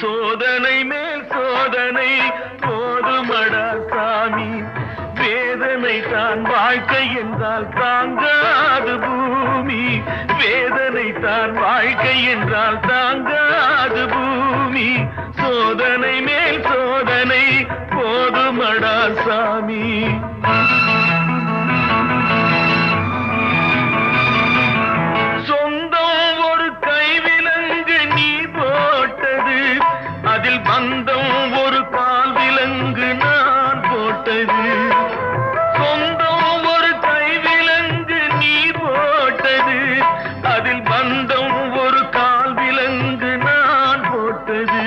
சோதனை மேல் சோதனை போதுமடா சாமி, வேதனை தான் வாழ்க்கை என்றால் தாங்காது பூமி, வேதனை தான் வாழ்க்கை என்றால் தாங்காது பூமி, சோதனை மேல் சோதனை போதுமடா சாமி. சொந்தம் ஒரு கைவிலங்கு நீ போட்டது, அதில் பந்தம் ஒரு கால் விலங்கு நான் போட்டது. சொந்தம் ஒரு கைவிலங்கு நீ போட்டது, அதில் பந்தம் ஒரு கால் விலங்கு நான் போட்டது.